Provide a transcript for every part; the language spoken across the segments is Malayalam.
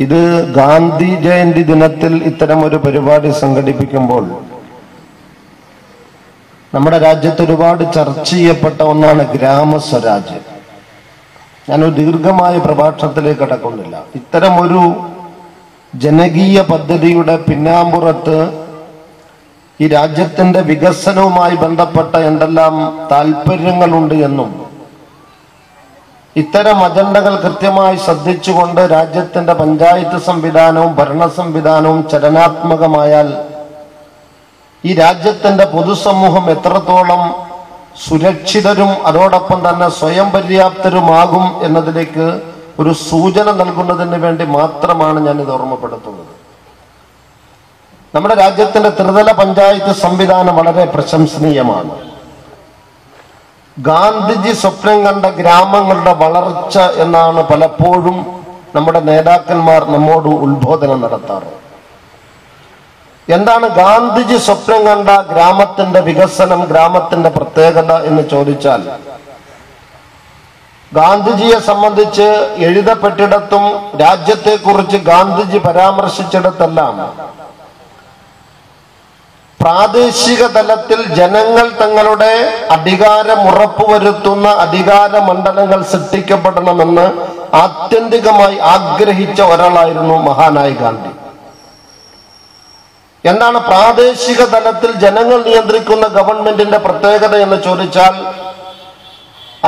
ഇത് ഗാന്ധി ജയന്തി ദിനത്തിൽ ഇത്തരം ഒരു പരിപാടി സംഘടിപ്പിക്കുമ്പോൾ നമ്മുടെ രാജ്യത്ത് ഒരുപാട് ചർച്ച ചെയ്യപ്പെട്ട ഒന്നാണ് ഗ്രാമസ്വരാജ്. ഞാനൊരു ദീർഘമായ പ്രഭാഷണത്തിലേക്ക് കടക്കുന്നില്ല. ഇത്തരം ഒരു ജനകീയ പദ്ധതിയുടെ പിന്നാമ്പുറത്ത് ഈ രാജ്യത്തിന്റെ വികസനവുമായി ബന്ധപ്പെട്ട എന്തെല്ലാം താല്പര്യങ്ങളുണ്ട് എന്നും ഇത്തരം അജണ്ടകൾ കൃത്യമായി ശ്രദ്ധിച്ചുകൊണ്ട് രാജ്യത്തിന്റെ പഞ്ചായത്ത് സംവിധാനവും ഭരണ സംവിധാനവും ചലനാത്മകമായാൽ ഈ രാജ്യത്തിന്റെ പൊതുസമൂഹം എത്രത്തോളം സുരക്ഷിതരും അതോടൊപ്പം തന്നെ സ്വയം പര്യാപ്തരുമാകും എന്നതിലേക്ക് ഒരു സൂചന നൽകുന്നതിന് വേണ്ടി മാത്രമാണ് ഞാൻ ഇത് ഓർമ്മപ്പെടുത്തുന്നത്. നമ്മുടെ രാജ്യത്തിന്റെ ത്രിതല പഞ്ചായത്ത് സംവിധാനം വളരെ പ്രശംസനീയമാണ്. ഗാന്ധിജി സ്വപ്നം കണ്ട ഗ്രാമങ്ങളുടെ വളർച്ച എന്നാണ് പലപ്പോഴും നമ്മുടെ നേതാക്കന്മാർ നമ്മോട് ഉത്ബോധനം നടത്താറ്. എന്താണ് ഗാന്ധിജി സ്വപ്നം കണ്ട ഗ്രാമത്തിന്റെ വികസനം, ഗ്രാമത്തിന്റെ പ്രത്യേകത എന്ന് ചോദിച്ചാൽ, ഗാന്ധിജിയെ സംബന്ധിച്ച് എഴുതപ്പെട്ടിടത്തും രാജ്യത്തെക്കുറിച്ച് ഗാന്ധിജി പരാമർശിച്ചിടത്തെല്ലാം പ്രാദേശിക തലത്തിൽ ജനങ്ങൾ തങ്ങളുടെ അധികാരം ഉറപ്പുവരുത്തുന്ന അധികാര മണ്ഡലങ്ങൾ സൃഷ്ടിക്കപ്പെടണമെന്ന് ആത്യന്തികമായി ആഗ്രഹിച്ച ഒരാളായിരുന്നു മഹാനായ ഗാന്ധി. എന്താണ് പ്രാദേശിക തലത്തിൽ ജനങ്ങൾ നിയന്ത്രിക്കുന്ന ഗവൺമെന്റിന്റെ പ്രത്യേകത എന്ന് ചോദിച്ചാൽ,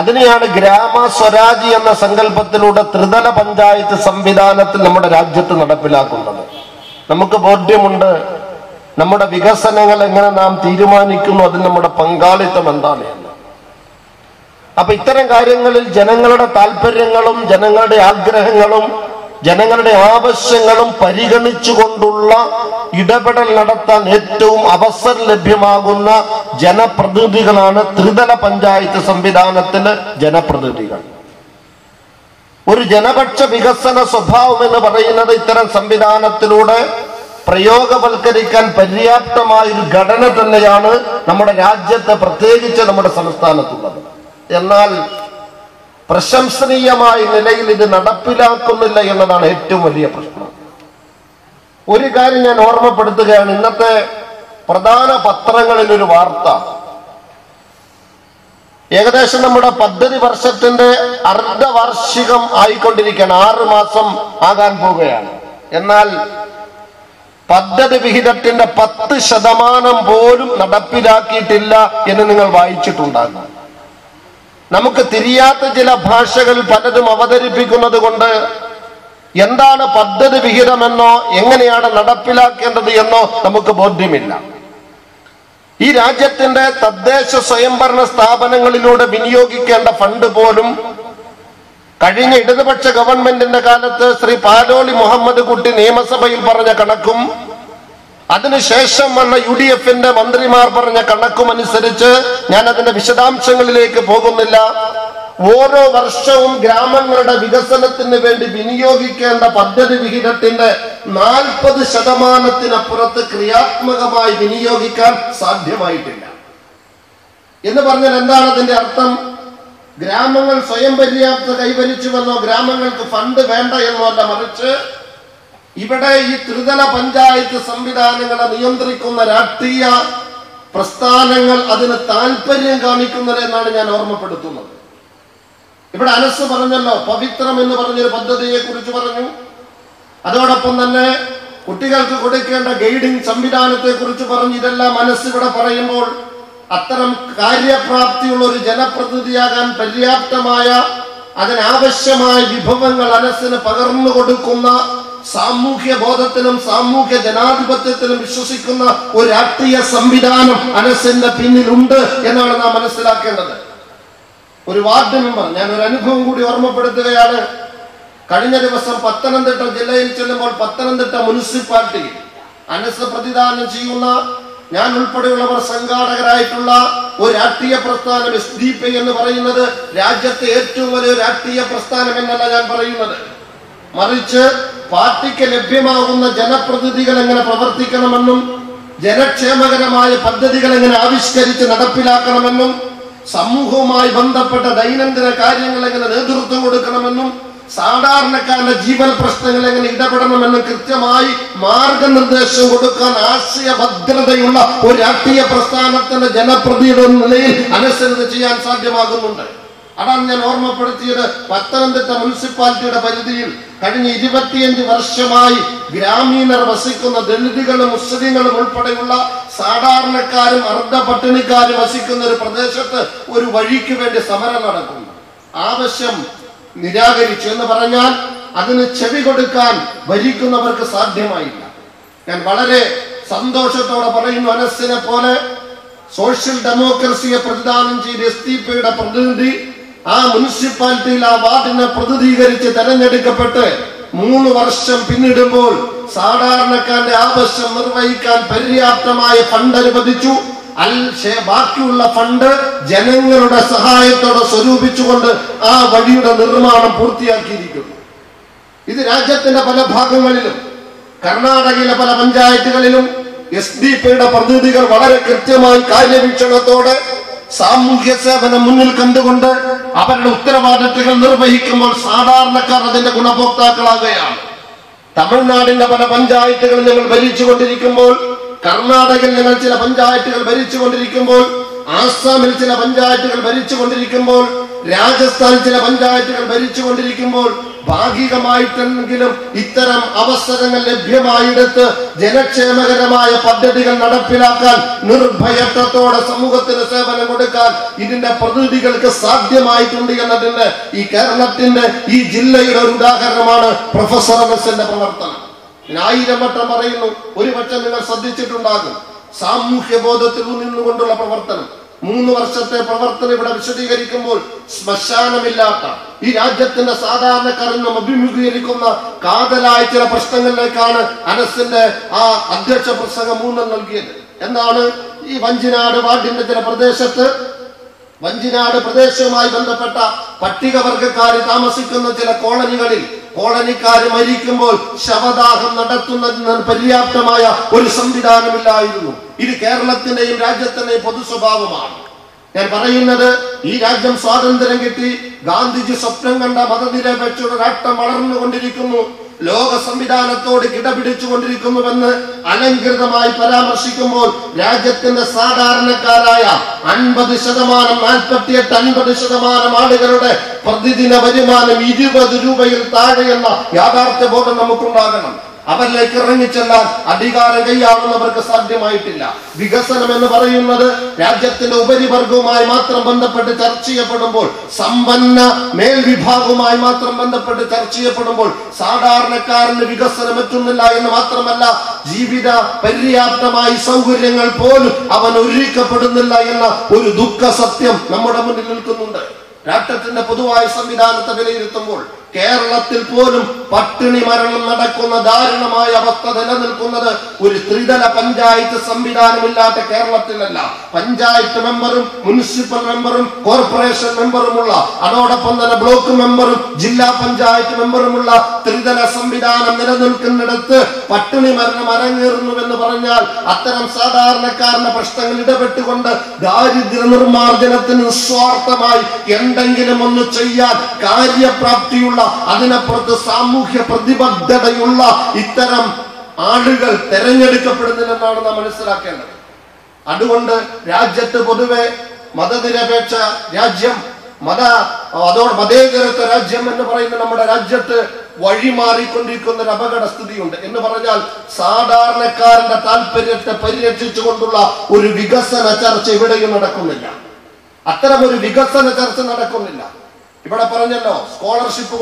അതിനെയാണ് ഗ്രാമ സ്വരാജ് എന്ന സങ്കല്പത്തിലൂടെ ത്രിതല പഞ്ചായത്ത് സംവിധാനത്തിൽ നമ്മുടെ രാജ്യത്ത് നടപ്പിലാക്കുന്നത്. നമുക്ക് ബോധ്യമുണ്ട് നമ്മുടെ വികസനങ്ങൾ എങ്ങനെ നാം തീരുമാനിക്കുന്നു, അതിൽ നമ്മുടെ പങ്കാളിത്തം എന്താണ് എന്ന്. അപ്പൊ ഇത്തരം കാര്യങ്ങളിൽ ജനങ്ങളുടെ താല്പര്യങ്ങളും ജനങ്ങളുടെ ആഗ്രഹങ്ങളും ജനങ്ങളുടെ ആവശ്യങ്ങളും പരിഗണിച്ചുകൊണ്ടുള്ള ഇടപെടൽ നടത്താൻ ഏറ്റവും അവസരം ലഭ്യമാകുന്ന ജനപ്രതിനിധികളാണ് ത്രിതല പഞ്ചായത്ത് സംവിധാനത്തിലെ ജനപ്രതിനിധികൾ. ഒരു ജനപക്ഷ വികസന സ്വഭാവം എന്ന് പറയുന്നത് ഇത്തരം സംവിധാനത്തിലൂടെ പ്രയോഗവൽക്കരിക്കാൻ പര്യാപ്തമായ ഒരു ഘടന തന്നെയാണ് നമ്മുടെ രാജ്യത്തെ, പ്രത്യേകിച്ച് നമ്മുടെ സംസ്ഥാനത്തുള്ളത്. എന്നാൽ പ്രശംസനീയമായ നിലയിൽ ഇത് നടപ്പിലാക്കുന്നില്ല എന്നതാണ് ഏറ്റവും വലിയ പ്രശ്നം. ഒരു കാര്യം ഞാൻ ഓർമ്മപ്പെടുത്തുകയാണ്. ഇന്നത്തെ പ്രധാന പത്രങ്ങളിൽ ഒരു വാർത്ത, ഏകദേശം നമ്മുടെ പദ്ധതി വർഷത്തിന്റെ അർദ്ധവാർഷികം ആയിക്കൊണ്ടിരിക്കുകയാണ്, 6 മാസം ആകാൻ പോവുകയാണ്. എന്നാൽ പദ്ധതി വിഹിതത്തിന്റെ 10% പോലും നടപ്പിലാക്കിയിട്ടില്ല എന്ന് നിങ്ങൾ വായിച്ചിട്ടുണ്ടാകും. നമുക്ക് തിരിയാത്ത ചില ഭാഷകൾ പലതും അവതരിപ്പിക്കുന്നത് കൊണ്ട് എന്താണ് പദ്ധതി വിഹിതമെന്നോ എങ്ങനെയാണ് നടപ്പിലാക്കേണ്ടത് എന്നോ നമുക്ക് ബോധ്യമില്ല. ഈ രാജ്യത്തിന്റെ തദ്ദേശ സ്വയംഭരണ സ്ഥാപനങ്ങളിലൂടെ വിനിയോഗിക്കേണ്ട ഫണ്ട് പോലും കഴിഞ്ഞ ഇടതുപക്ഷ ഗവൺമെന്റിന്റെ കാലത്ത് ശ്രീ പാലോളി മുഹമ്മദ് കുട്ടി നിയമസഭയിൽ പറഞ്ഞ കണക്കും അതിനുശേഷം വന്ന UDFന്റെ മന്ത്രിമാർ പറഞ്ഞ കണക്കും അനുസരിച്ച്, ഞാൻ അതിന്റെ വിശദാംശങ്ങളിലേക്ക് പോകുന്നില്ല, ഓരോ വർഷവും ഗ്രാമങ്ങളുടെ വികസനത്തിന് വേണ്ടി വിനിയോഗിക്കേണ്ട പദ്ധതി വിഹിതത്തിന്റെ 40% ക്രിയാത്മകമായി വിനിയോഗിക്കാൻ സാധ്യമായിട്ടില്ല. എന്ന് പറഞ്ഞാൽ എന്താണ് അതിന്റെ അർത്ഥം? ഗ്രാമങ്ങൾ സ്വയം പര്യാപ്തത കൈവരിച്ചുവെന്നോ ഗ്രാമങ്ങൾക്ക് ഫണ്ട് വേണ്ട എന്നോ അല്ല, മറിച്ച് ഇവിടെ ഈ ത്രിതല പഞ്ചായത്ത് സംവിധാനങ്ങളെ നിയന്ത്രിക്കുന്ന രാഷ്ട്രീയ പ്രസ്ഥാനങ്ങൾ അതിന് താല്പര്യം കാണിക്കുന്നത് എന്നാണ് ഞാൻ ഓർമ്മപ്പെടുത്തുന്നത്. ഇവിടെ അനസ് പറഞ്ഞല്ലോ, പവിത്രം എന്ന് പറഞ്ഞൊരു പദ്ധതിയെ കുറിച്ച് പറഞ്ഞു. അതോടൊപ്പം തന്നെ കുട്ടികൾക്ക് കൊടുക്കേണ്ട ഗൈഡിംഗ് സംവിധാനത്തെ കുറിച്ച് പറഞ്ഞു. ഇതെല്ലാം മനസ്സിവിടെ പറയുമ്പോൾ അത്തരം കാര്യപ്രാപ്തിയുള്ള ഒരു ജനപ്രതിനിധിയാകാൻ പര്യാപ്തമായ അതിനാവശ്യമായ വിഭവങ്ങൾ അനസിന് പകർന്നു കൊടുക്കുന്ന, സാമൂഹ്യ ബോധത്തിലും സാമൂഹ്യ ജനാധിപത്യത്തിലും വിശ്വസിക്കുന്ന ഒരു രാഷ്ട്രീയ സംവിധാനം അനസിന്റെ പിന്നിലുണ്ട് എന്നാണ് നാം മനസ്സിലാക്കേണ്ടത്. ഒരു വാർഡ് മെമ്പർ, ഞാൻ ഒരു അനുഭവം കൂടി ഓർമ്മപ്പെടുത്തുകയാണ്. കഴിഞ്ഞ ദിവസം പത്തനംതിട്ട ജില്ലയിൽ ചെല്ലുമ്പോൾ പത്തനംതിട്ട മുനിസിപ്പാലിറ്റി അനസ് പ്രതിദാനം ചെയ്യുന്ന, ഞാൻ ഉൾപ്പെടെയുള്ളവർ സംഘാടകരായിട്ടുള്ള ഒരു രാഷ്ട്രീയ പ്രസ്ഥാനം SDP എന്ന് പറയുന്നത് രാജ്യത്തെ ഏറ്റവും വലിയ രാഷ്ട്രീയ പ്രസ്ഥാനം എന്നല്ല ഞാൻ പറയുന്നത്, മറിച്ച് പാർട്ടിക്ക് ലഭ്യമാകുന്ന ജനപ്രതിനിധികൾ എങ്ങനെ പ്രവർത്തിക്കണമെന്നും ജനക്ഷേമകരമായ പദ്ധതികൾ എങ്ങനെ ആവിഷ്കരിച്ച് നടപ്പിലാക്കണമെന്നും സമൂഹവുമായി ബന്ധപ്പെട്ട ദൈനംദിന കാര്യങ്ങൾ എങ്ങനെ നേതൃത്വം കൊടുക്കണമെന്നും സാധാരണക്കാരന്റെ ജീവൻ പ്രശ്നങ്ങൾ എങ്ങനെ ഇടപെടണമെന്ന് കൃത്യമായി മാർഗനിർദ്ദേശം കൊടുക്കാൻ ആശയഭദ്രതയുള്ള ഒരു രാഷ്ട്രീയ പ്രസ്ഥാനത്തിന്റെ ജനപ്രതിയുടെ നിലയിൽ അനുസരിച്ച് ചെയ്യാൻ സാധ്യമാകുന്നുണ്ട്. അതാണ് ഞാൻ ഓർമ്മപ്പെടുത്തിയത്. പത്തനംതിട്ട മുനിസിപ്പാലിറ്റിയുടെ പരിധിയിൽ കഴിഞ്ഞ 25 വർഷമായി ഗ്രാമീണർ വസിക്കുന്ന ദളിതുകളും മുസ്ലിങ്ങളും ഉൾപ്പെടെയുള്ള സാധാരണക്കാരും അർദ്ധ പട്ടിണിക്കാരും വസിക്കുന്ന ഒരു പ്രദേശത്ത് ഒരു വഴിക്ക് വേണ്ടി സമരം നടക്കുന്നു. ആവശ്യം നിരാകരിച്ചു എന്ന് പറഞ്ഞാൽ അതിന് ചെവി കൊടുക്കാൻ ഭരിക്കുന്നവർക്ക് സാധ്യമായില്ല. ഞാൻ വളരെ സന്തോഷത്തോടെ പറയുന്നു, അനസിനെ പോലെ സോഷ്യൽ ഡെമോക്രസിയെ പ്രതിദാനം ചെയ്ത് SDP-യുടെ പ്രതിനിധി ആ മുനിസിപ്പാലിറ്റിയിൽ ആ വാർഡിനെ പ്രതിനിധീകരിച്ച് തെരഞ്ഞെടുക്കപ്പെട്ട് 3 വർഷം പിന്നിടുമ്പോൾ സാധാരണക്കാരന്റെ ആവശ്യം നിർവഹിക്കാൻ പര്യാപ്തമായ ഫണ്ട് അനുവദിച്ചു. ബാക്കിയുള്ള ഫണ്ട് ജനങ്ങളുടെ സഹായത്തോടെ സ്വരൂപിച്ചുകൊണ്ട് ആ വഴിയുടെ നിർമ്മാണം പൂർത്തിയാക്കിയിരിക്കുന്നു. ഇത് രാജ്യത്തിന്റെ പല ഭാഗങ്ങളിലും കർണാടകയിലെ പല പഞ്ചായത്തുകളിലും SDP-യുടെ പ്രതിനിധികൾ വളരെ കൃത്യമായി കാര്യവീക്ഷണത്തോടെ സാമൂഹ്യ സേവനം മുന്നിൽ കണ്ടുകൊണ്ട് അവരുടെ ഉത്തരവാദിത്തങ്ങൾ നിർവഹിക്കുമ്പോൾ സാധാരണക്കാർ അതിന്റെ ഗുണഭോക്താക്കളാകുകയാണ്. തമിഴ്നാടിന്റെ പല പഞ്ചായത്തുകൾ ഞങ്ങൾ ഭരിച്ചുകൊണ്ടിരിക്കുമ്പോൾ, കർണാടകയിൽ ഞങ്ങൾ ചില പഞ്ചായത്തുകൾ ഭരിച്ചുകൊണ്ടിരിക്കുമ്പോൾ, ആസാമിൽ ചില പഞ്ചായത്തുകൾ ഭരിച്ചുകൊണ്ടിരിക്കുമ്പോൾ, രാജസ്ഥാനിൽ ചില പഞ്ചായത്തുകൾ ഭരിച്ചുകൊണ്ടിരിക്കുമ്പോൾ ഭാഗികമായിട്ടെങ്കിലും ഇത്തരം അവസരങ്ങൾ ലഭ്യമായെടുത്ത് ജനക്ഷേമകരമായ പദ്ധതികൾ നടപ്പിലാക്കാൻ നിർഭയത്വത്തോടെ സമൂഹത്തിന് സേവനം കൊടുക്കാൻ ഇതിന്റെ പ്രതിനിധികൾക്ക് സാധ്യമായിട്ടുണ്ട് എന്നതിന്റെ ഈ കേരളത്തിന്റെ ഈ ജില്ലയുടെ ഒരു ഉദാഹരണമാണ് പ്രൊഫസർ അനസിന്റെ പ്രവർത്തനം. 1000 വട്ടം പറയുന്നു, ഒരുപക്ഷെ നിങ്ങൾ ശ്രദ്ധിച്ചിട്ടുണ്ടാകും. സാമൂഹ്യ ബോധത്തിൽ നിന്നുകൊണ്ടുള്ള പ്രവർത്തനം. 3 വർഷത്തെ പ്രവർത്തനം ഇവിടെ വിശദീകരിക്കുമ്പോൾ ശ്മശാനമില്ലാത്ത ഈ രാജ്യത്തിന്റെ സാധാരണക്കാരനും അഭിമുഖീകരിക്കുന്ന കാതലായ ചില പ്രശ്നങ്ങളിലേക്കാണ് അനസിന്റെ ആ അധ്യക്ഷ പ്രസംഗം ഊന്നൽ നൽകിയത്. എന്താണ് ഈ വഞ്ചിനാട് വാർഡിന്റെ ചില പ്രദേശത്ത്, വഞ്ചിനാട് പ്രദേശവുമായി ബന്ധപ്പെട്ട പട്ടികവർഗക്കാർ താമസിക്കുന്ന ചില കോളനികളിൽ കോളനിക്കാര് മരിക്കുമ്പോൾ ശവദാഹം നടത്തുന്നതിന് പര്യാപ്തമായ ഒരു സംവിധാനമില്ലായിരുന്നു. ഇത് കേരളത്തിന്റെയും രാജ്യത്തിന്റെയും പൊതു സ്വഭാവമാണ്. ഞാൻ പറയുന്നത്, ഈ രാജ്യം സ്വാതന്ത്ര്യം കിട്ടി, ഗാന്ധിജി സ്വപ്നം കണ്ട മതനിരപേക്ഷയുടെ രാഷ്ട്രം വളർന്നുകൊണ്ടിരിക്കുന്നു, ലോക സംവിധാനത്തോട് കിടപിടിച്ചുകൊണ്ടിരിക്കുന്നുവെന്ന് അലങ്കൃതമായി പരാമർശിക്കുമ്പോൾ രാജ്യത്തിന്റെ സാധാരണക്കാരായ 50%, 48-50% ആളുകളുടെ പ്രതിദിന വരുമാനം 20 രൂപയിൽ താഴെയെന്ന യാഥാർത്ഥ്യ ബോധം നമുക്കുണ്ടാകണം. അവരിലേക്ക് ഇറങ്ങിച്ചെല്ലാൻ അധികാരം കൈയാളുന്നവർക്ക് സാധ്യമായിട്ടില്ല. വികസനം എന്ന് പറയുന്നത് രാജ്യത്തിന്റെ ഉപരിവർഗവുമായി മാത്രം ബന്ധപ്പെട്ട് ചർച്ച ചെയ്യപ്പെടുമ്പോൾ, സമ്പന്ന മേൽവിഭാഗവുമായി മാത്രം ബന്ധപ്പെട്ട് ചർച്ച ചെയ്യപ്പെടുമ്പോൾ സാധാരണക്കാരന് വികസനം എത്തുന്നില്ല എന്ന് മാത്രമല്ല, ജീവിത പര്യാപ്തമായി സൗകര്യങ്ങൾ പോലും അവൻ ഒരുക്കപ്പെടുന്നില്ല എന്ന ഒരു ദുഃഖ സത്യം നമ്മുടെ മുന്നിൽ നിൽക്കുന്നുണ്ട്. രാഷ്ട്രത്തിന്റെ പൊതുവായ സംവിധാനത്തെ വിലയിരുത്തുമ്പോൾ കേരളത്തിൽ പോലും പട്ടിണി മരണം നടക്കുന്ന ദാരുണമായ അവസ്ഥ നിലനിൽക്കുന്നത് ഒരു ത്രിതല പഞ്ചായത്ത് സംവിധാനമില്ലാത്ത കേരളത്തിലല്ല. പഞ്ചായത്ത് മെമ്പറും മുനിസിപ്പൽ മെമ്പറും കോർപ്പറേഷൻ മെമ്പറുമുള്ള, അതോടൊപ്പം തന്നെ ബ്ലോക്ക് മെമ്പറും ജില്ലാ പഞ്ചായത്ത് മെമ്പറുമുള്ള ത്രിതല സംവിധാനം നിലനിൽക്കുന്നിടത്ത് പട്ടിണി മരണം അരങ്ങേറുന്നുവെന്ന് പറഞ്ഞാൽ അത്തരം സാധാരണക്കാരന്റെ പ്രശ്നങ്ങൾ ഇടപെട്ടുകൊണ്ട് ദാരിദ്ര്യ നിർമ്മാർജ്ജനത്തിന് നിസ്വാർത്ഥമായി എന്തെങ്കിലും ഒന്ന് ചെയ്യാൻ കാര്യപ്രാപ്തിയുള്ള, അതിനപ്പുറത്ത് സാമൂഹ്യ പ്രതിബദ്ധതയുള്ള ഇത്തരം ആളുകൾ തെരഞ്ഞെടുക്കപ്പെടുന്നില്ലെന്നാണ് നാം മനസ്സിലാക്കേണ്ടത്. അതുകൊണ്ട് രാജ്യത്ത് പൊതുവെ മതനിരപേക്ഷ രാജ്യം, മതേതരത്വ രാജ്യം എന്ന് പറയുന്ന നമ്മുടെ രാജ്യത്ത് വഴിമാറിക്കൊണ്ടിരിക്കുന്ന ഒരു അപകട സ്ഥിതിയുണ്ട്. എന്ന് പറഞ്ഞാൽ സാധാരണക്കാരന്റെ താല്പര്യത്തെ പരിരക്ഷിച്ചുകൊണ്ടുള്ള ഒരു വികസന ചർച്ച ഇവിടെയും നടക്കുന്നില്ല. അത്തരമൊരു വികസന ചർച്ച നടക്കുന്നില്ല. ഇവിടെ പറഞ്ഞല്ലോ, സ്കോളർഷിപ്പ്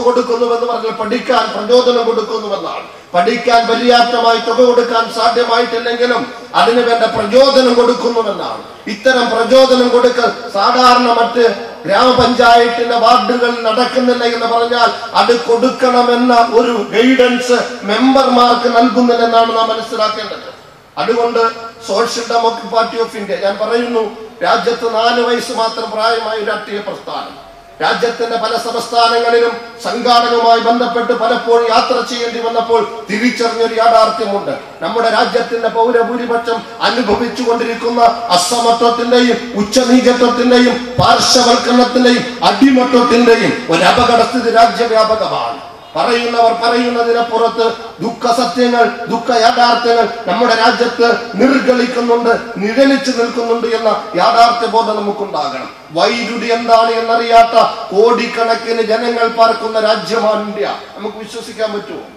കൊടുക്കുന്നുവെന്ന് പറഞ്ഞാൽ പഠിക്കാൻ പ്രചോദനം കൊടുക്കുന്നുവെന്നാണ്. പഠിക്കാൻ പര്യാപ്തമായി തുക കൊടുക്കാൻ സാധ്യമായിട്ടില്ലെങ്കിലും അതിന് വേണ്ട പ്രചോദനം കൊടുക്കുന്നുവെന്നാണ്. ഇത്തരം പ്രചോദനം കൊടുക്കൽ സാധാരണ മറ്റ് ഗ്രാമപഞ്ചായത്തിന്റെ വാർഡുകളിൽ നടക്കുന്നില്ല എന്ന് പറഞ്ഞാൽ അത് കൊടുക്കണമെന്ന ഒരു ഗൈഡൻസ് മെമ്പർമാർക്ക് നൽകുന്നില്ലെന്നാണ് നാം മനസ്സിലാക്കേണ്ടത്. അതുകൊണ്ട് social democratic party of India, ഞാൻ പറയുന്നു, രാജ്യത്ത് 4 വയസ്സ് മാത്രം പ്രായമായ രാഷ്ട്രീയ പ്രസ്ഥാനം, രാജ്യത്തിന്റെ പല സംസ്ഥാനങ്ങളിലും സംഘാടനവുമായി ബന്ധപ്പെട്ട് പലപ്പോഴും യാത്ര ചെയ്യേണ്ടി വന്നപ്പോൾ തിരിച്ചറിഞ്ഞൊരു യാഥാർത്ഥ്യമുണ്ട്. നമ്മുടെ രാജ്യത്തിന്റെ പൗരഭൂരിപക്ഷം അനുഭവിച്ചു കൊണ്ടിരിക്കുന്ന അസമത്വത്തിന്റെയും ഉച്ചനീചത്വത്തിന്റെയും പാർശ്വവൽക്കരണത്തിന്റെയും അടിമത്വത്തിന്റെയും ഒരു അപകടസ്ഥിതി രാജ്യവ്യാപകമാണ്. പറയുന്നവർ പറയുന്നതിനപ്പുറത്ത് ദുഃഖ സത്യങ്ങൾ, ദുഃഖ യാഥാർത്ഥ്യങ്ങൾ നമ്മുടെ രാജ്യത്ത് നിർഗളിക്കുന്നുണ്ട്, നിഴലിച്ചു നിൽക്കുന്നുണ്ട് എന്ന യാഥാർത്ഥ്യ ബോധം നമുക്കുണ്ടാകണം. വൈദ്യുതി എന്താണ് എന്നറിയാത്ത കോടിക്കണക്കിന് ജനങ്ങൾ പാർക്കുന്ന രാജ്യമാണ് ഇന്ത്യ. നമുക്ക് വിശ്വസിക്കാൻ പറ്റുമോ?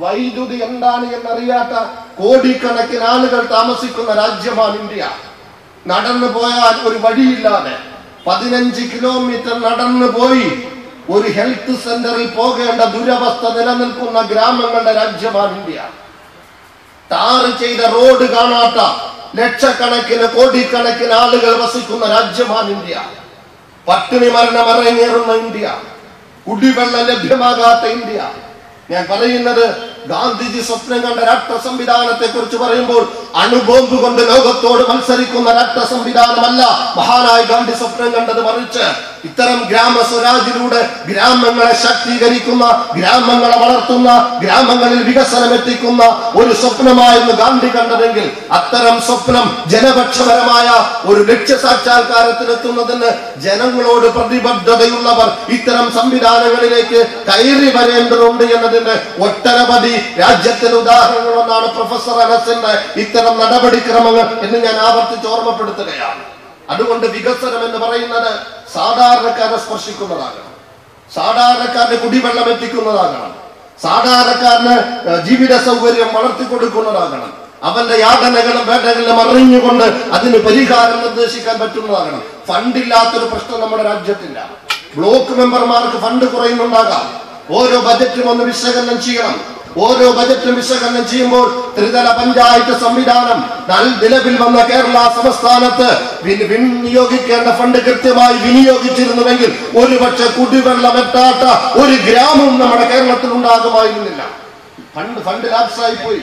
വൈദ്യുതി എന്താണ് എന്നറിയാത്ത കോടിക്കണക്കിന് ആളുകൾ താമസിക്കുന്ന രാജ്യമാണ് ഇന്ത്യ. നടന്നു പോയാൽ ഒരു വഴിയില്ലാതെ 15 കിലോമീറ്റർ നടന്നു പോയി ഒരു ഹെൽത്ത് സെന്ററിൽ പോകേണ്ട ദുരവസ്ഥ നിലനിൽക്കുന്ന ഗ്രാമങ്ങളുടെ രാജ്യമാണ് ഇന്ത്യ. ടാറ് ചെയ്ത റോഡ് കാണാത്ത ലക്ഷക്കണക്കിന് കോടിക്കണക്കിന് ആളുകൾ വസിക്കുന്ന രാജ്യമാണ് ഇന്ത്യ. പട്ടിണി മരണം അരങ്ങേറുന്ന ഇന്ത്യ, കുടിവെള്ളം ലഭ്യമാകാത്ത ഇന്ത്യ. ഞാൻ പറയുന്നത് ഗാന്ധിജി സ്വപ്നം കണ്ട രാഷ്ട്ര സംവിധാനത്തെ കുറിച്ച് പറയുമ്പോൾ അണുബോംബ് കൊണ്ട് ലോകത്തോട് മത്സരിക്കുന്ന രാഷ്ട്ര സംവിധാനമല്ല മഹാനായ ഗാന്ധി സ്വപ്നം കണ്ടത്. മറിച്ച് ഇത്തരം ഗ്രാമ സ്വരാജിലൂടെ ഗ്രാമങ്ങളെ ശാക്തീകരിക്കുന്ന, ഗ്രാമങ്ങളെ വളർത്തുന്ന, ഗ്രാമങ്ങളിൽ വികസനം എത്തിക്കുന്ന ഒരു സ്വപ്നമായിരുന്നു ഗാന്ധി കണ്ടതെങ്കിൽ അത്തരം സ്വപ്നം ജനപക്ഷപരമായ ഒരു ലക്ഷ്യസാക്ഷാത്കാരത്തിലെത്തുന്നതിന് ജനങ്ങളോട് പ്രതിബദ്ധതയുള്ളവർ ഇത്തരം സംവിധാനങ്ങളിലേക്ക് കയറി വരേണ്ടതുണ്ട് എന്നതിന് ഒട്ടനവധി രാജ്യത്തിന് ഉദാഹരണങ്ങളൊന്നാണ് പ്രൊഫസർ അനസിന്റെ ഇത്തരം നടപടിക്രമങ്ങൾ എന്ന് ഞാൻ ആവർത്തിച്ച് ഓർമ്മപ്പെടുത്തുകയാണ്. അതുകൊണ്ട് വികസനം എന്ന് പറയുന്നത് സാധാരണക്കാരെ സ്പർശിക്കുന്നതാകണം, സാധാരണക്കാരന് കുടിവെള്ളം എത്തിക്കുന്നതാകണം, സാധാരണക്കാരന് ജീവിത സൗകര്യം വളർത്തിക്കൊടുക്കുന്നതാകണം, അവന്റെ യാതനകളും വേദനകളും അറിഞ്ഞുകൊണ്ട് അതിന് പരിഹാരം നിർദ്ദേശിക്കാൻ പറ്റുന്നതാകണം. ഫണ്ടില്ലാത്തൊരു പ്രശ്നം നമ്മുടെ രാജ്യത്തില്ല. Block മെമ്പർമാർക്ക് fund കുറയുന്നുണ്ടാകാം. ഓരോ ബജറ്റും ഒന്ന് വിശകലനം ചെയ്യണം. ഓരോ ബജറ്റും വിശകലനം ചെയ്യുമ്പോൾ ത്രിതല പഞ്ചായത്ത് സംവിധാനം നിലവിൽ വന്ന കേരള സംസ്ഥാനത്ത് വിനിയോഗിക്കേണ്ട ഫണ്ട് കൃത്യമായി വിനിയോഗിച്ചിരുന്നുവെങ്കിൽ ഒരുപക്ഷെ കുടിവെള്ളം എത്താത്ത ഒരു ഗ്രാമവും നമ്മുടെ കേരളത്തിൽ ഉണ്ടാകുമായിരുന്നില്ല. ഫണ്ട് ലാപ്സായി പോയി.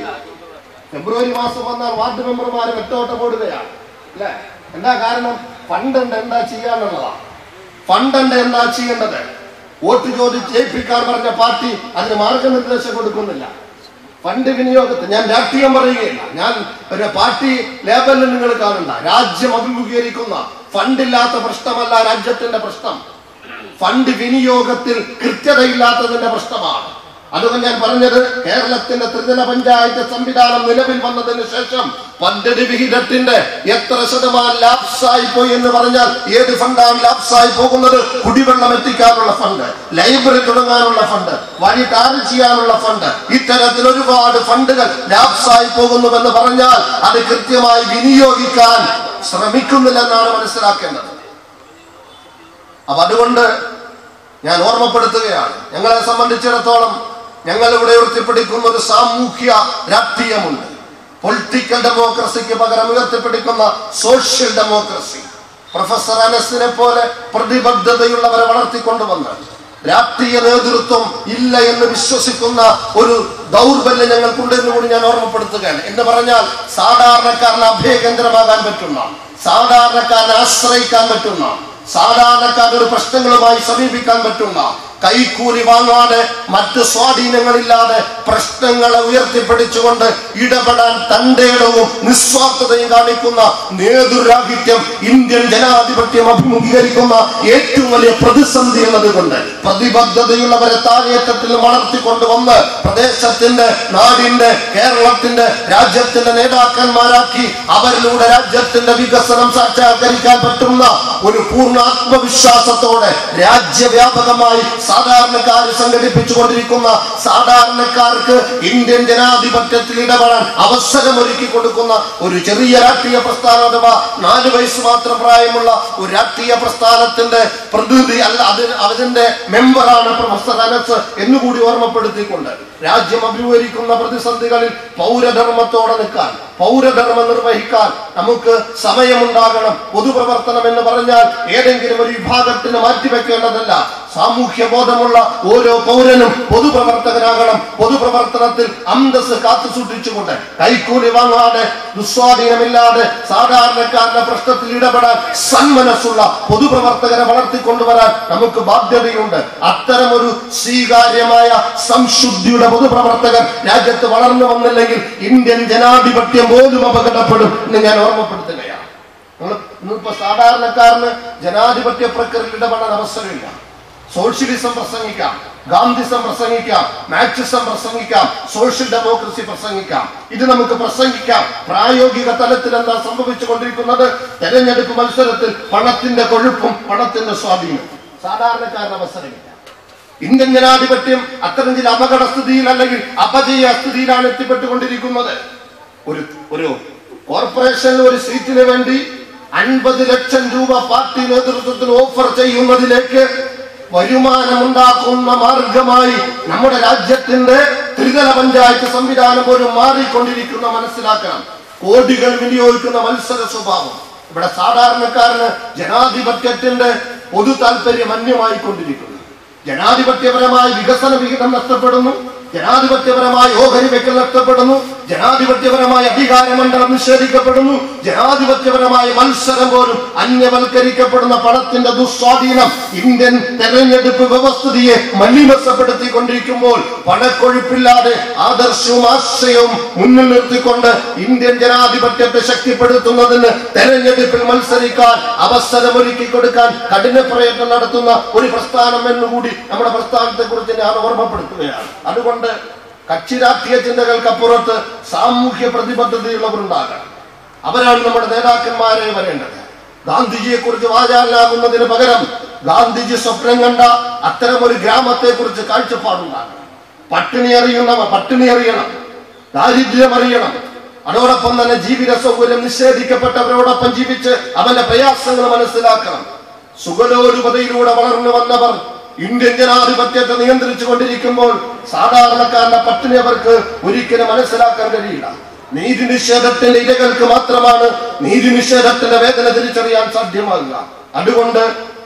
ഫെബ്രുവരി മാസം വന്നാൽ വാർഡ് മെമ്പർമാര് വെട്ടോട്ടം ഓടുകയാണ് അല്ലെ? എന്താ കാരണം? ഫണ്ട് ഉണ്ട്, എന്താ ചെയ്യാനുള്ളതാണ്. ഫണ്ട് ഉണ്ട്, എന്താ ചെയ്യേണ്ടത്? വോട്ട് ചോദിച്ച് ജയിപ്പിക്കാൻ പറഞ്ഞ പാർട്ടി അതിന് മാർഗനിർദ്ദേശം കൊടുക്കുന്നില്ല. ഫണ്ട് വിനിയോഗത്തിൽ ഞാൻ രാഷ്ട്രീയം പറയുകയില്ല, ഞാൻ ഒരു പാർട്ടി ലേബലിൽ നിങ്ങൾ കാണണ്ട. രാജ്യം അഭിമുഖീകരിക്കുന്ന ഫണ്ടില്ലാത്ത പ്രശ്നമല്ല രാജ്യത്തിന്റെ പ്രശ്നം, ഫണ്ട് വിനിയോഗത്തിൽ കൃത്യതയില്ലാത്തതിന്റെ പ്രശ്നമാണ്. അതുകൊണ്ട് ഞാൻ പറഞ്ഞത് കേരളത്തിന്റെ ത്രിതല പഞ്ചായത്ത് സംവിധാനം നിലവിൽ വന്നതിന് ശേഷം പദ്ധതി വിഹിതത്തിന്റെ എത്ര ശതമാനം ലാപ്സായി പോയി എന്ന് പറഞ്ഞാൽ ഏത് ഫണ്ടാണ് ലാപ്സായി പോകുന്നത്? കുടിവെള്ളം എത്തിക്കാനുള്ള ഫണ്ട്, ലൈബ്രറി തുടങ്ങാനുള്ള ഫണ്ട്, വഴി ടാർ ചെയ്യാനുള്ള ഫണ്ട്, ഇത്തരത്തിൽ ഒരുപാട് ഫണ്ടുകൾ ലാപ്സായി പോകുന്നുവെന്ന് പറഞ്ഞാൽ അത് കൃത്യമായി വിനിയോഗിക്കാൻ ശ്രമിക്കുന്നില്ലെന്നാണ് മനസ്സിലാക്കേണ്ടത്. അപ്പൊ അതുകൊണ്ട് ഞാൻ ഓർമ്മപ്പെടുത്തുകയാണ്, ഞങ്ങളെ സംബന്ധിച്ചിടത്തോളം ഞങ്ങൾ ഇവിടെ ഉയർത്തിപ്പിടിക്കുന്ന ഒരു സാമൂഹ്യ രാഷ്ട്രീയമുണ്ട്. പൊളിറ്റിക്കൽ ഡെമോക്രസിക്ക് പകരം ഉയർത്തിപ്പിടിക്കുന്ന സോഷ്യൽ ഡെമോക്രസി. പ്രൊഫസർ അനസിനെ പോലെ പ്രതിബദ്ധതയുള്ളവരെ വളർത്തിക്കൊണ്ടുവന്ന് രാഷ്ട്രീയ നേതൃത്വം ഇല്ല എന്ന് വിശ്വസിക്കുന്ന ഒരു ദൗർബല്യം ഞങ്ങൾക്കുണ്ടെന്ന് കൂടി ഞാൻ ഓർമ്മപ്പെടുത്തുകയാണ്. എന്ന് പറഞ്ഞാൽ സാധാരണക്കാരന് അഭയകേന്ദ്രമാകാൻ പറ്റുന്ന, സാധാരണക്കാരനെ ആശ്രയിക്കാൻ പറ്റുന്ന, സാധാരണക്കാരുടെ പ്രശ്നങ്ങളുമായി സമീപിക്കാൻ പറ്റുന്ന, കൈക്കൂലി വാങ്ങാതെ മറ്റ് സ്വാധീനങ്ങളില്ലാതെ പ്രശ്നങ്ങളെ ഉയർത്തിപ്പിടിച്ചുകൊണ്ട് ഇടപെടാൻ തന്റേടവും നിസ്വാർത്ഥതയും കാണിക്കുന്ന നേതൃരാഹിത്യം ഇന്ത്യൻ ജനാധിപത്യം അഭിമുഖീകരിക്കുന്ന ഏറ്റവും വലിയ പ്രതിസന്ധി എന്നതുകൊണ്ട് പ്രതിബദ്ധതയുള്ളവരെ താഴേറ്റത്തിൽ വളർത്തിക്കൊണ്ടുവന്ന് പ്രദേശത്തിന്റെ, നാടിന്റെ, കേരളത്തിന്റെ, രാജ്യത്തിന്റെ നേതാക്കന്മാരാക്കി അവരിലൂടെ രാജ്യത്തിന്റെ വികസനം സാക്ഷാത്കരിക്കാൻ പറ്റുന്ന ഒരു പൂർണ്ണ ആത്മവിശ്വാസത്തോടെ രാജ്യവ്യാപകമായി സാധാരണക്കാർ സംഘടിപ്പിച്ചുകൊണ്ടിരിക്കുന്ന, സാധാരണക്കാർക്ക് ഇന്ത്യൻ ജനാധിപത്യത്തിൽ ഇടപെടാൻ അവസരമൊരുക്കി കൊടുക്കുന്ന ഒരു ചെറിയ രാഷ്ട്രീയ പ്രസ്ഥാനം, അഥവാ 4 വയസ്സ് മാത്രം പ്രായമുള്ള ഒരു രാഷ്ട്രീയ പ്രസ്ഥാനത്തിന്റെ പ്രതിനിധി അല്ല, അതിന്റെ മെമ്പറാണ് പ്രൊഫസർ അനസ് എന്നുകൂടി ഓർമ്മപ്പെടുത്തിക്കൊണ്ട് രാജ്യം അഭിമുഖീകരിക്കുന്ന പ്രതിസന്ധികളിൽ പൗരധർമ്മത്തോടെ നിൽക്കാൻ, പൗരധർമ്മം നിർവഹിക്കാൻ നമുക്ക് സമയമുണ്ടാകണം. പൊതുപ്രവർത്തനം എന്ന് പറഞ്ഞാൽ ഏതെങ്കിലും ഒരു വിഭാഗത്തിന് മാറ്റിവെക്കേണ്ടതല്ല. സാമൂഹ്യ ബോധമുള്ള ഓരോ പൗരനും പൊതുപ്രവർത്തകനാകണം. പൊതുപ്രവർത്തനത്തിൽ അന്തസ് കാത്തു സൂക്ഷിച്ചുകൊണ്ട് കൈക്കൂലി വാങ്ങാതെ ദുസ്വാധീനമില്ലാതെ സാധാരണക്കാരുടെ പ്രശ്നത്തിൽ ഇടപെടാൻ സന്മനസ്സുള്ള പൊതുപ്രവർത്തകരെ വളർത്തിക്കൊണ്ടുവരാൻ നമുക്ക് ബാധ്യതയുണ്ട്. അത്തരമൊരു സ്വീകാര്യമായ സംശുദ്ധിയുടെ പൊതുപ്രവർത്തകർ രാജ്യത്ത് വളർന്നു വന്നില്ലെങ്കിൽ ഇന്ത്യൻ ജനാധിപത്യം പോലും അപകടപ്പെടും എന്ന് ഞാൻ ഓർമ്മപ്പെടുത്തുകയാണ്. ഇന്നിപ്പോ സാധാരണക്കാരന് ജനാധിപത്യ പ്രക്രിയയിൽ ഇടപെടാൻ അവസരമില്ല. സോഷ്യലിസം പ്രസംഗിക്കാം, ഗാന്ധിസം പ്രസംഗിക്കാം, മാർക്സിസം പ്രസംഗിക്കാം, സോഷ്യൽ ഡെമോക്രസി പ്രസംഗിക്കാം. ഇത് നമുക്ക് പ്രസംഗിക്കാം. പ്രായോഗിക തലത്തിൽ എന്താ സംഭവിച്ചുകൊണ്ടിരിക്കുന്നത്? തെരഞ്ഞെടുപ്പ് മത്സരത്തിൽ പണത്തിന്റെ കൊഴുപ്പും പണത്തിന്റെ സ്വാധീനവും സാധാരണക്കാരന് അവസരമില്ല. ഇന്ത്യൻ ജനാധിപത്യം അത്തരം ചില അപകടസ്ഥിതിയിൽ അല്ലെങ്കിൽ അപജയ സ്ഥിതിയിലാണ് എത്തിപ്പെട്ടുകൊണ്ടിരിക്കുന്നത്. ഒരു കോർപ്പറേഷൻ ഒരു സീറ്റിന് വേണ്ടി 50 ലക്ഷം രൂപ പാർട്ടി നേതൃത്വത്തിൽ ഓഫർ ചെയ്യുന്നതിലേക്ക് വരുമാനമുണ്ടാക്കുന്ന മാർഗമായി നമ്മുടെ രാജ്യത്തിന്റെ ത്രിതല പഞ്ചായത്ത് സംവിധാനം പോലും മാറിക്കൊണ്ടിരിക്കുന്ന മനസ്സിലാക്കണം. കോടികൾ വിനിയോഗിക്കുന്ന മത്സര സ്വഭാവം ഇവിടെ സാധാരണക്കാരന് ജനാധിപത്യത്തിന്റെ പൊതു താല്പര്യം അന്യമായിക്കൊണ്ടിരിക്കുന്നു. ജനാധിപത്യപരമായ വികസന വിഹിതം നഷ്ടപ്പെടുന്നു. ജനാധിപത്യപരമായ ഓഹരി വെക്കൽ നഷ്ടപ്പെടുന്നു. ജനാധിപത്യപരമായ അധികാരമണ്ഡലം നിഷേധിക്കപ്പെടുന്നു. ജനാധിപത്യപരമായ മത്സരം പോലും അന്യവൽക്കരിക്കപ്പെടുന്ന പണത്തിന്റെ ദുസ്വാധീനം ഇന്ത്യൻ തെരഞ്ഞെടുപ്പ് വ്യവസ്ഥിതിയെ മലിനപ്പെടുത്തിക്കൊണ്ടിരിക്കുമ്പോൾ പണക്കൊഴുപ്പില്ലാതെ ആദർശവും ആശയവും മുന്നിൽ നിർത്തിക്കൊണ്ട് ഇന്ത്യൻ ജനാധിപത്യത്തെ ശക്തിപ്പെടുത്തുന്നതിന് തെരഞ്ഞെടുപ്പിൽ മത്സരിക്കാൻ അവസരമൊരുക്കി കൊടുക്കാൻ കഠിന പ്രയത്നം നടത്തുന്ന ഒരു പ്രസ്ഥാനം എന്നുകൂടി നമ്മുടെ പ്രസ്ഥാനത്തെ കുറിച്ച് ഞാൻ ഓർമ്മപ്പെടുത്തുകയാണ്. അതുകൊണ്ട് കക്ഷി രാഷ്ട്രീയ ചിന്തകൾക്കപ്പുറത്ത് സാമൂഹ്യ പ്രതിബദ്ധതയുള്ളവരുണ്ടാകണം. അവരാണ് നമ്മുടെ നേതാക്കന്മാരെ വരേണ്ടത്. ഗാന്ധിജിയെ കുറിച്ച് വാചാലനാകുന്നതിന് പകരം ഗാന്ധിജി സ്വപ്നം കണ്ട അത്തരം ഒരു ഗ്രാമത്തെ കുറിച്ച് കാഴ്ചപ്പാടുണ്ടാകണം. പട്ടിണി അറിയണം, ദാരിദ്ര്യം അറിയണം. അതോടൊപ്പം തന്നെ ജീവിത സൗകര്യം നിഷേധിക്കപ്പെട്ടവരോടൊപ്പം ജീവിച്ച് അവന്റെ പ്രയാസങ്ങൾ മനസ്സിലാക്കണം. സുഗലോലുപതയിലൂടെ വളർന്നു വന്നവർ ഇന്ത്യൻ ജനാധിപത്യത്തെ നിയന്ത്രിച്ചു കൊണ്ടിരിക്കുമ്പോൾ സാധാരണക്കാരന്റെ പട്ടിണി അവർക്ക് ഒരിക്കലും മനസ്സിലാക്കാൻ കഴിയില്ല. നീതി നിഷേധത്തിന്റെ ഇരകൾക്ക് മാത്രമാണ് നീതി നിഷേധത്തിന്റെ വേദന തിരിച്ചറിയാൻ സാധ്യമാകുക. അതുകൊണ്ട്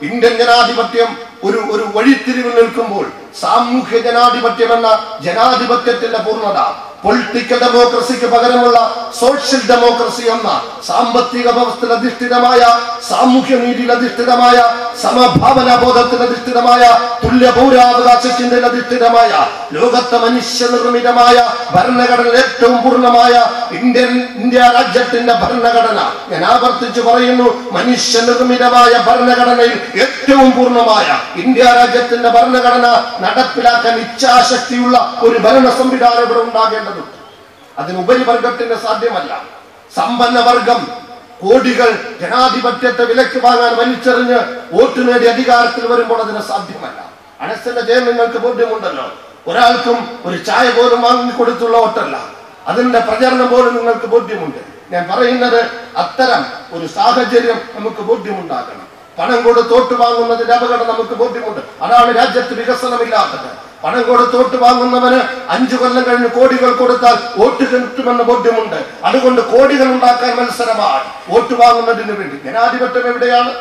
ഇന്ത്യൻ ജനാധിപത്യം ഒരു വഴിത്തിരിവിൽ നിൽക്കുമ്പോൾ സാമൂഹ്യ ജനാധിപത്യം എന്ന ജനാധിപത്യത്തിന്റെ പൂർണ്ണത പൊളിറ്റിക്കൽ ഡെമോക്രസിക്ക് പകരമുള്ള സോഷ്യൽ ഡെമോക്രസി എന്ന സാമ്പത്തിക വ്യവസ്ഥയിൽ അധിഷ്ഠിതമായ, സാമൂഹ്യ നീതിയിൽ അധിഷ്ഠിതമായ, സമഭാവനാബോധത്തിൽ അധിഷ്ഠിതമായ, തുല്യ പൗരാവകാശ ചിന്തയിൽ അധിഷ്ഠിതമായ, ലോകത്തെ മനുഷ്യനിർമ്മിതമായ ഭരണഘടന ഏറ്റവും പൂർണ്ണമായ ഇന്ത്യ രാജ്യത്തിന്റെ ഭരണഘടന, ഞാൻ ആവർത്തിച്ചു പറയുന്നു, മനുഷ്യനിർമ്മിതമായ ഭരണഘടനയിൽ ഏറ്റവും പൂർണ്ണമായ ഇന്ത്യ രാജ്യത്തിന്റെ ഭരണഘടന നടപ്പിലാക്കാൻ ഇച്ഛാശക്തിയുള്ള ഒരു ഭരണ സംവിധാനം ഇവിടെ ഉണ്ടാകേണ്ടതുണ്ട്. അതിനുപരിവർഗത്തിന് സാധ്യമല്ല. സമ്പന്നവർഗം കോടികൾ ജനാധിപത്യത്തെ വിലക്ക് വാങ്ങാൻ വലിച്ചെറിഞ്ഞ് വോട്ട് നേടി അധികാരത്തിൽ വരുമ്പോൾ അതിന് സാധ്യമല്ല. അനസിന്റെ ജയം നിങ്ങൾക്ക് ബോധ്യമുണ്ടല്ലോ. ഒരാൾക്കും ഒരു ചായ പോലും വാങ്ങിക്കൊടുത്തുള്ള വോട്ടല്ല, അതിന്റെ പ്രചരണം പോലും നിങ്ങൾക്ക് ബോധ്യമുണ്ട്. ഞാൻ പറയുന്നത് അത്തരം ഒരു സാഹചര്യം നമുക്ക് ബോധ്യമുണ്ടാകണം. പണം കൊടുത്ത് വോട്ട് വാങ്ങുന്നതിന്റെ അപകടം നമുക്ക് ബോധ്യമുണ്ട്. അതാണ് രാജ്യത്ത് വികസനമില്ലാത്തത്. പണം കൊടുത്ത് വോട്ട് വാങ്ങുന്നവന് 5 കൊല്ലം കഴിഞ്ഞ് കോടികൾ കൊടുത്താൽ വോട്ട് കിട്ടുമെന്ന് ബോധ്യമുണ്ട്. അതുകൊണ്ട് കോടികൾ ഉണ്ടാക്കാൻ മത്സരമാണ് വോട്ട് വാങ്ങുന്നതിന് വേണ്ടി. ജനാധിപത്യം എവിടെയാണ്?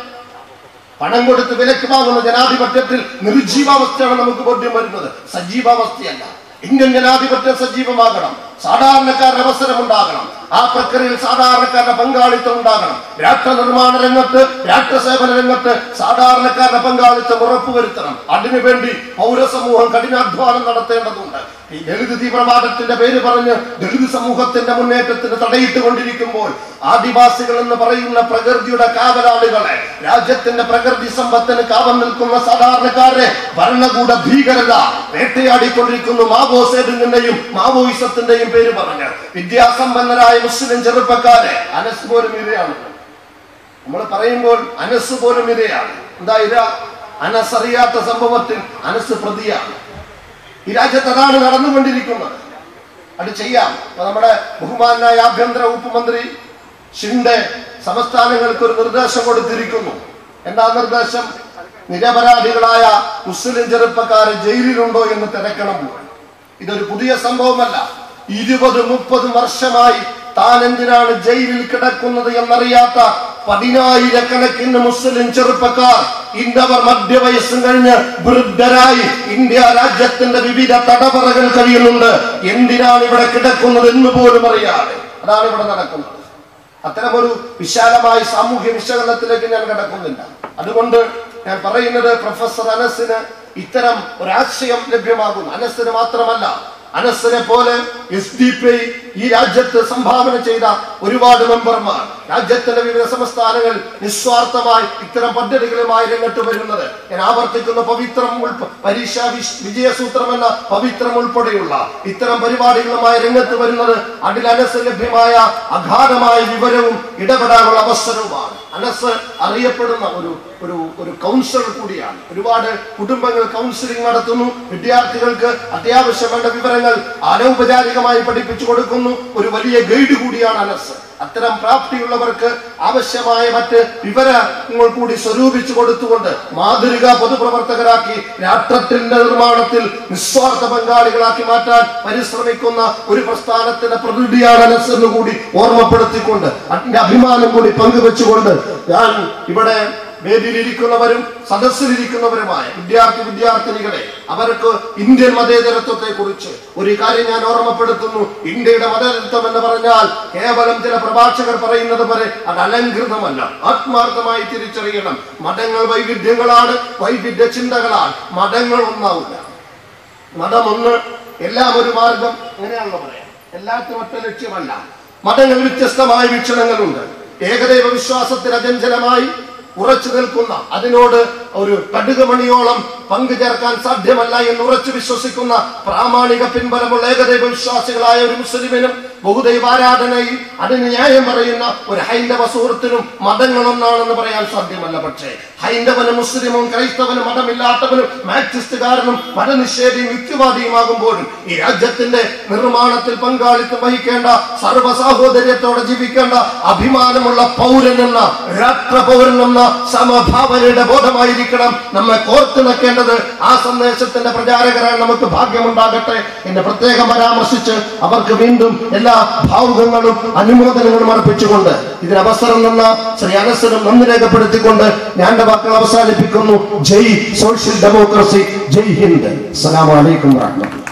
പണം കൊടുത്ത് വിലക്ക് വാങ്ങുന്ന ജനാധിപത്യത്തിൽ നിർജീവാവസ്ഥയാണ് നമുക്ക് ബോധ്യം വരുന്നത്, സജീവാവസ്ഥയല്ല. ഇന്ത്യൻ ജനാധിപത്യം സജീവമാകണം. സാധാരണക്കാരുടെ അവസരം ഉണ്ടാകണം. ആ പ്രക്രിയയിൽ സാധാരണക്കാരുടെ പങ്കാളിത്തം ഉണ്ടാകണം. രാഷ്ട്ര നിർമ്മാണ രംഗത്ത്, രാഷ്ട്രസേവന രംഗത്ത് സാധാരണക്കാരുടെ പങ്കാളിത്തം ഉറപ്പുവരുത്തണം. അതിനുവേണ്ടി പൗരസമൂഹം കഠിനാധ്വാനം നടത്തേണ്ടതുണ്ട്. ഈ ദളിത് തീവ്രവാദത്തിന്റെ പേര് പറഞ്ഞ് ദളിത് സമൂഹത്തിന്റെ മുന്നേറ്റത്തിന് തടയിട്ട് കൊണ്ടിരിക്കുമ്പോൾ ആദിവാസികൾ എന്ന് പറയുന്ന പ്രകൃതിയുടെ കാവലാളികളെ, രാജ്യത്തിന്റെ പ്രകൃതി സമ്പത്തിന് കാവൽ നിൽക്കുന്ന സാധാരണക്കാരെ ഭരണകൂട ഭീകരത വേട്ടയാടിക്കൊണ്ടിരിക്കുന്നു. മാവോസേഡിന്റെയും മാവോയിസത്തിന്റെയും പേര് പറഞ്ഞ് വിദ്യാസമ്പന്നരായ മുസ്ലിം ചെറുപ്പക്കാരെ, അനസ് പോലും ഇരയാണ്. നമ്മൾ പറയുമ്പോൾ അനസ് പോലും ഇരയാണ്. എന്താ ഇര? അനസ് അറിയാത്ത സംഭവത്തിൽ അനസ് പ്രതിയാണ്. ഈ രാജ്യത്ത് അതാണ് നടന്നുകൊണ്ടിരിക്കുന്നത്. അത് ചെയ്യാം. നമ്മുടെ ബഹുമാനായ ആഭ്യന്തര വകുപ്പ് മന്ത്രി ഷിൻഡെ സംസ്ഥാനങ്ങൾക്ക് ഒരു നിർദ്ദേശം കൊടുത്തിരിക്കുന്നു. എന്താ നിർദ്ദേശം? നിരപരാധികളായ മുസ്ലിം ചെറുപ്പക്കാരെ ജയിലിലുണ്ടോ എന്ന് തിരക്കണം. ഇതൊരു പുതിയ സംഭവമല്ല. 20-30 വർഷമായി താൻ എന്തിനാണ് ജയിലിൽ കിടക്കുന്നത് എന്നറിയാത്ത 10,000-കണക്കിന് മുസ്ലിം ചെറുപ്പക്കാർ ഇന്നവർ മധ്യവയസ്സും കഴിഞ്ഞ് വൃദ്ധരായി ഇന്ത്യ രാജ്യത്തിന്റെ വിവിധ തടവറകൾ കഴിയുന്നുണ്ട്. എന്തിനാണ് ഇവിടെ കിടക്കുന്നത് എന്ന് പോലും അറിയാതെ അതാണ് ഇവിടെ നടക്കുന്നത്. അത്തരമൊരു വിശാലമായ സാമൂഹ്യ വിശകലനത്തിലേക്ക് ഞാൻ കിടക്കുന്നില്ല. അതുകൊണ്ട് ഞാൻ പറയുന്നത്, പ്രൊഫസർ അനസിന് ഇത്തരം ഒരാശയം ലഭ്യമാകുന്നു. അനസിന് മാത്രമല്ല, അനസിനെ പോലെ SDP ഈ രാജ്യത്ത് സംഭാവന ചെയ്ത ഒരുപാട് മെമ്പർമാർ, രാജ്യത്തിന്റെ വിവിധ സംസ്ഥാനങ്ങൾ നിസ്വാർത്ഥമായി ഇത്തരം പദ്ധതികളുമായി രംഗത്ത് വരുന്നത് ഞാൻ ആവർത്തിക്കുന്ന പരീക്ഷാ വിജയസൂത്രം എന്ന പവിത്രം ഉൾപ്പെടെയുള്ള ഇത്തരം പരിപാടികളുമായി രംഗത്ത് വരുന്നത് അതിൽ അനസ് ലഭ്യമായ അഗാധമായ വിവരവും ഇടപെടാനുള്ള അവസരവുമാണ്. അനസ് അറിയപ്പെടുന്ന ഒരു കൗൺസിലർ കൂടിയാണ്. ഒരുപാട് കുടുംബങ്ങൾ കൗൺസിലിംഗ് നടത്തുന്നു. വിദ്യാർത്ഥികൾക്ക് അത്യാവശ്യം വേണ്ട വിവരങ്ങൾ അനൗപചാരികമായി പഠിപ്പിച്ചു കൊടുക്കുന്നു. ഒരു വലിയ ഗൈഡ് കൂടിയാണ് അനസ്. അത്തരം പ്രാപ്തിയുള്ളവർക്ക് ആവശ്യമായ മറ്റ് വിവരങ്ങൾ കൂടി സ്വരൂപിച്ചു കൊടുത്തുകൊണ്ട് മാതൃകാ പൊതുപ്രവർത്തകരാക്കി രാഷ്ട്രത്തിന്റെ നിർമ്മാണത്തിൽ നിസ്വാർത്ഥ പങ്കാളികളാക്കി മാറ്റാൻ പരിശ്രമിക്കുന്ന ഒരു പ്രസ്ഥാനത്തിന്റെ പ്രതിനിധിയാണ് അനസ് എന്ന് കൂടി ഓർമ്മപ്പെടുത്തിക്കൊണ്ട് അതിന്റെ അഭിമാനം കൂടി പങ്കുവെച്ചുകൊണ്ട് ഞാൻ ഇവിടെ വേദിയിലിരിക്കുന്നവരും സദസ്സിലിരിക്കുന്നവരുമായ വിദ്യാർത്ഥിനികളെ, അവർക്ക് ഇന്ത്യൻ മതേതരത്വത്തെ കുറിച്ച് ഒരു കാര്യം ഞാൻ ഓർമ്മപ്പെടുത്തുന്നു. ഇന്ത്യയുടെ മതേതരത്വം എന്ന് പറഞ്ഞാൽ കേവലം ചില പ്രഭാഷകർ പറയുന്നത് പോലെ അത് അലങ്കൃതമല്ല. ആത്മാർത്ഥമായി തിരിച്ചറിയണം. മതങ്ങൾ വൈവിധ്യങ്ങളാണ്, വൈവിധ്യ ചിന്തകളാണ്. മതങ്ങൾ ഒന്നാവില്ല. മതം ഒന്ന്, എല്ലാം ഒരു മാർഗം, അങ്ങനെയാണല്ലോ പറയാം. എല്ലാത്തിനും ഒറ്റ ലക്ഷ്യമല്ല. മതങ്ങൾ വ്യത്യസ്തമായ വീക്ഷണങ്ങളുണ്ട്. ഏകദൈവ വിശ്വാസത്തിൽ അചഞ്ചലമായി ഉറച്ചു നിൽക്കുന്ന, അതിനോട് ഒരു കടുകുമണിയോളം പങ്കു ചേർക്കാൻ സാധ്യമല്ല എന്ന് ഉറച്ചു വിശ്വസിക്കുന്ന പ്രാമാണിക പിൻബലമുള്ള ഏകദൈവ വിശ്വാസികളായ ഒരു മുസ്ലിമിനും ബഹുദൈവാരാധനയിൽ അതിന് ന്യായം പറയുന്ന ഒരു ഹൈന്ദവ സുഹൃത്തിനും മതങ്ങളൊന്നാണെന്ന് പറയാൻ സാധ്യമല്ല. പക്ഷേ ഹൈന്ദവനും മുസ്ലിമും ക്രൈസ്തവനും മതമില്ലാത്തവനും മാർക്സിസ്റ്റുകാരനും മതനിഷേധിയും യുക്തിവാദിയുമാകുമ്പോഴും ഈ രാജ്യത്തിന്റെ നിർമ്മാണത്തിൽ പങ്കാളിത്തം വഹിക്കേണ്ട, സർവ്വ സാഹോദര്യത്തോടെ ജീവിക്കേണ്ട അഭിമാനമുള്ള പൗരനെന്ന, രാഷ്ട്ര പൗരനെന്ന സമഭാവനയുടെ ബോധമായിരിക്കണം നമ്മെ കോർത്തിണക്കേണ്ടത്. ആ സന്ദേശത്തിന്റെ പ്രചാരകരാണ് നമുക്ക് ഭാഗ്യമുണ്ടാകട്ടെ എന്ന് പ്രത്യേകം പരാമർശിച്ച് അവർക്ക് വീണ്ടും എല്ലാ ഭാവുകങ്ങളും അനുമോദനങ്ങളും അർപ്പിച്ചുകൊണ്ട് ഇതിന് അവസരം തന്ന ശ്രീ അനസിനും നന്ദി രേഖപ്പെടുത്തിക്കൊണ്ട് ഞാൻ എന്റെ വാക്കുകൾ അവസാനിപ്പിക്കുന്നു. ജയ് സോഷ്യൽ ഡെമോക്രസി, ജയ് ഹിന്ദ്. അസ്സലാമു അലൈക്കും വറഹ്മത്തുള്ളാഹി.